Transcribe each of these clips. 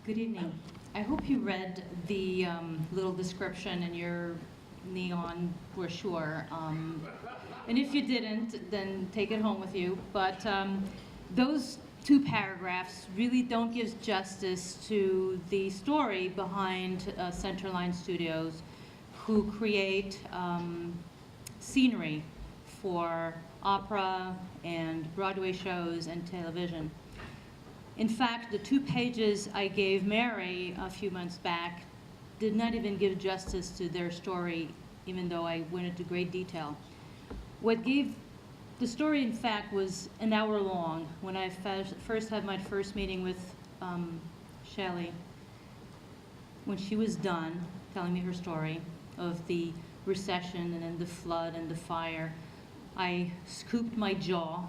Good evening. I hope you read the little description in your neon brochure. And if you didn't, then take it home with you. But those two paragraphs really don't give justice to the story behind Centerline Studios, who create scenery for opera and Broadway shows and television. In fact, the 2 pages I gave Mary a few months back did not even give justice to their story, even though I went into great detail. What gave the story, in fact, was an hour long when I first had my first meeting with Shelley. When she was done telling me her story of the recession and then the flood and the fire, I scooped my jaw,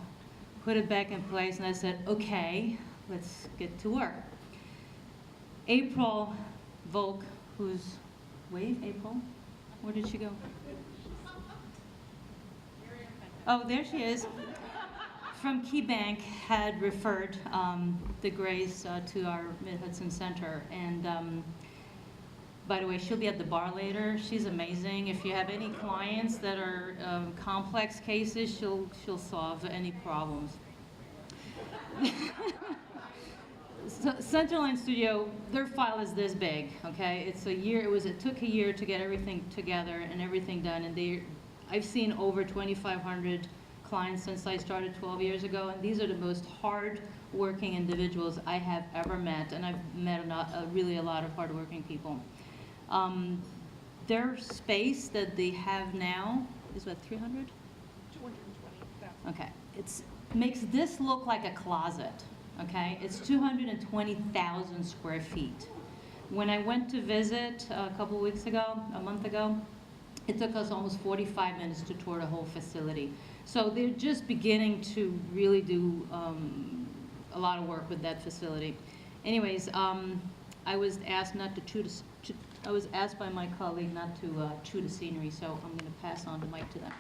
put it back in place, and I said, okay, let's get to work. April Volk, who's, wave, April? Where did she go? Oh, there she is. From KeyBank had referred the Grays to our Mid-Hudson Center. And by the way, she'll be at the bar later. She's amazing. If you have any clients that are complex cases, she'll solve any problems. So Centerline Studio, their file is this big, okay? It's a year. It took a year to get everything together and everything done. And I've seen over 2,500 clients since I started 12 years ago, and these are the most hard-working individuals I have ever met, and I've met really a lot of hard-working people. Their space that they have now is what, 300? 220,000. Okay, it makes this look like a closet. Okay, it's 220,000 square feet. When I went to visit a month ago, it took us almost 45 minutes to tour the whole facility. So they're just beginning to really do a lot of work with that facility. Anyways, I was asked not to I was asked by my colleague not to chew the scenery, so I'm going to pass on the mic to them.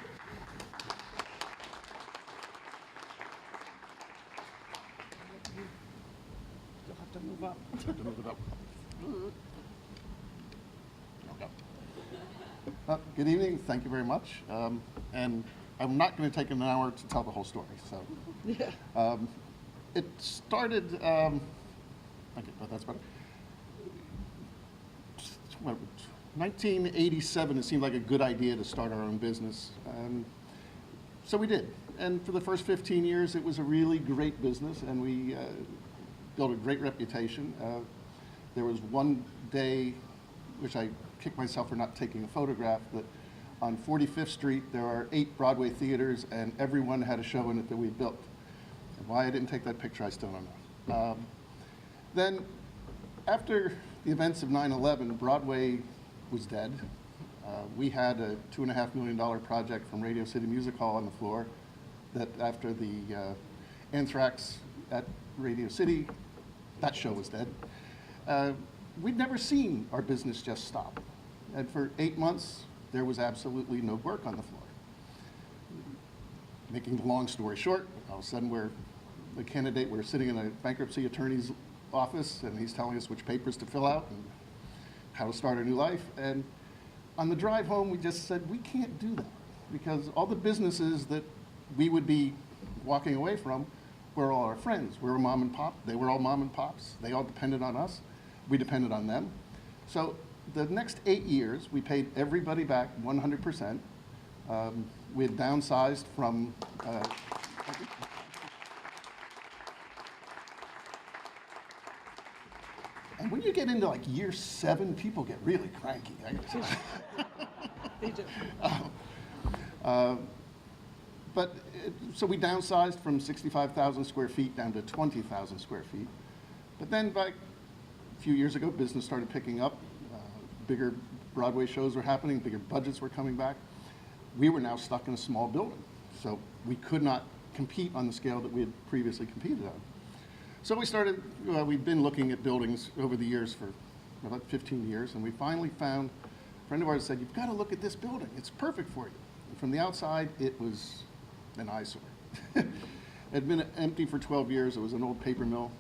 You'll have to move up. Have to move it up. Good evening. Thank you very much. And I'm not going to take an hour to tell the whole story. So, Yeah. it started. Okay, that's better. 1987. It seemed like a good idea to start our own business, so we did. And for the first 15 years, it was a really great business, and we built a great reputation. There was one day, which I kicked myself for not taking a photograph, that on 45th Street there are 8 Broadway theaters, and everyone had a show in it that we built. And why I didn't take that picture, I still don't know. Then, after the events of 9/11, Broadway was dead. We had a $2.5 million project from Radio City Music Hall on the floor that after the anthrax at Radio City, that show was dead. We'd never seen our business just stop. And for 8 months, there was absolutely no work on the floor. Making the long story short, all of a sudden we're sitting in a bankruptcy attorney's office, and he's telling us which papers to fill out and how to start a new life. And on the drive home, we just said, we can't do that, because all the businesses that we would be walking away from were all our friends. We were mom and pop. They were all mom and pops. They all depended on us. We depended on them. So the next 8 years, we paid everybody back 100%. We had downsized from and when you get into like year 7, people get really cranky. They do. So we downsized from 65,000 square feet down to 20,000 square feet. But then a few years ago, business started picking up. Bigger Broadway shows were happening, bigger budgets were coming back. We were now stuck in a small building, so we could not compete on the scale that we had previously competed on. So we started, we've been looking at buildings over the years for about 15 years, and we finally found, a friend of ours said, you've got to look at this building. It's perfect for you. And from the outside, it was an eyesore. It had been empty for 12 years. It was an old paper mill.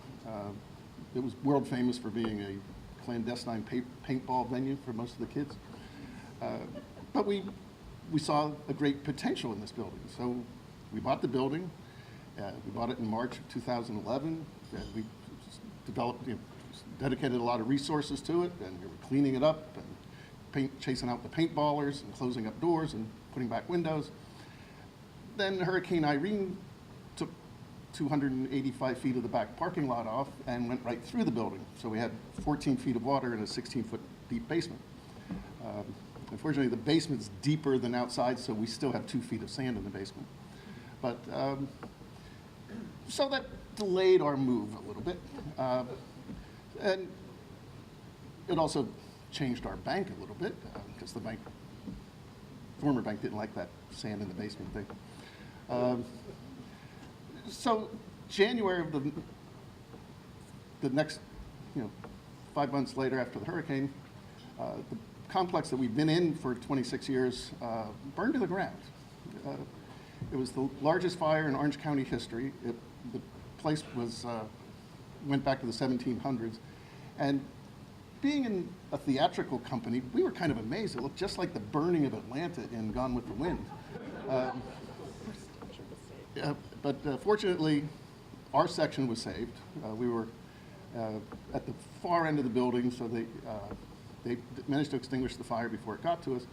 it was world famous for being a clandestine paintball venue for most of the kids. But we saw a great potential in this building. So we bought the building. We bought it in March of 2011. And we developed, dedicated a lot of resources to it, and we were cleaning it up and chasing out the paintballers and closing up doors and putting back windows. Then Hurricane Irene took 285 feet of the back parking lot off and went right through the building. So we had 14 feet of water in a 16-foot deep basement. Unfortunately, the basement's deeper than outside, so we still have 2 feet of sand in the basement. But so that delayed our move a little bit. And it also changed our bank a little bit, because the former bank didn't like that sand in the basement thing. So January of the next, 5 months later after the hurricane, the complex that we've been in for 26 years burned to the ground. It was the largest fire in Orange County history. The place went back to the 1700s. And being in a theatrical company, we were kind of amazed. It looked just like the burning of Atlanta in Gone with the Wind. But fortunately, our section was saved. We were at the far end of the building, so they managed to extinguish the fire before it got to us.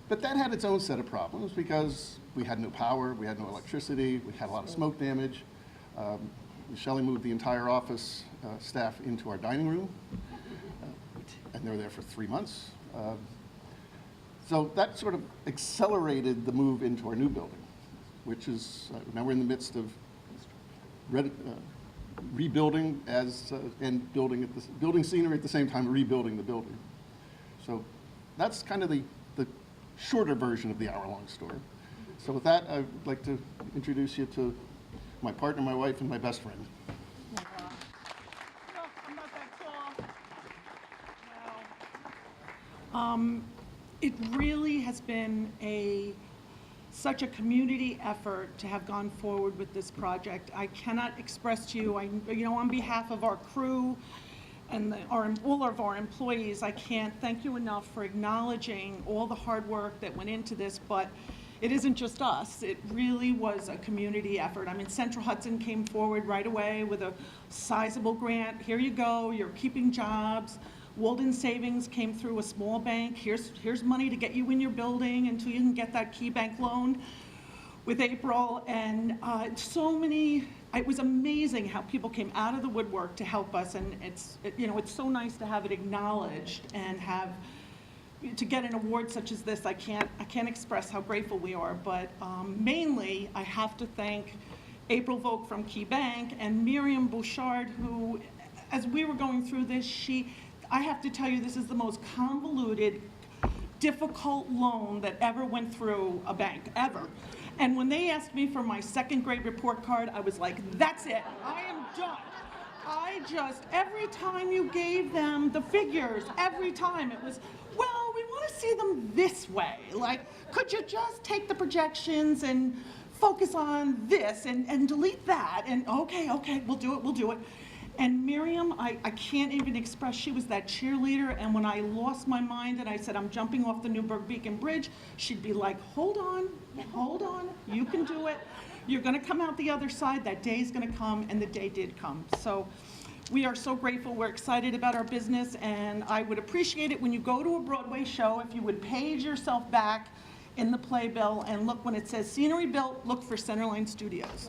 But that had its own set of problems because we had no power, we had no electricity, we had a lot of smoke damage. Shelley moved the entire office staff into our dining room, and they were there for 3 months. So that sort of accelerated the move into our new building, which is, now we're in the midst of rebuilding and building scenery at the same time, rebuilding the building. So that's kind of the shorter version of the hour-long story. So with that, I'd like to introduce you to my partner, my wife, and my best friend. No, I'm not that tall. Wow. It really has been such a community effort to have gone forward with this project. I cannot express to you, on behalf of our crew and all of our employees, I can't thank you enough for acknowledging all the hard work that went into this, but it isn't just us. It really was a community effort. I mean, Central Hudson came forward right away with a sizable grant. Here you go, you're keeping jobs. Walden Savings came through a small bank. Here's money to get you in your building until you can get that key bank loan with April. And it was amazing how people came out of the woodwork to help us. And it's so nice to have it acknowledged and to get an award such as this. I can't express how grateful we are, but mainly I have to thank April Volk from Key Bank and Miriam Bouchard, who, as we were going through this, I have to tell you, this is the most convoluted, difficult loan that ever went through a bank, ever. And when they asked me for my second grade report card, I was like, that's it, I am done. Every time you gave them the figures, every time it was, well, we want to see them this way. Like, could you just take the projections and focus on this and delete that? And okay, we'll do it. And Miriam, I can't even express, she was that cheerleader, and when I lost my mind and I said, I'm jumping off the Newburgh Beacon Bridge, she'd be like, hold on, you can do it. You're gonna come out the other side, that day's gonna come, and the day did come. So we are so grateful, we're excited about our business, and I would appreciate it when you go to a Broadway show, if you would page yourself back in the playbill and look when it says scenery built, look for Centerline Studios.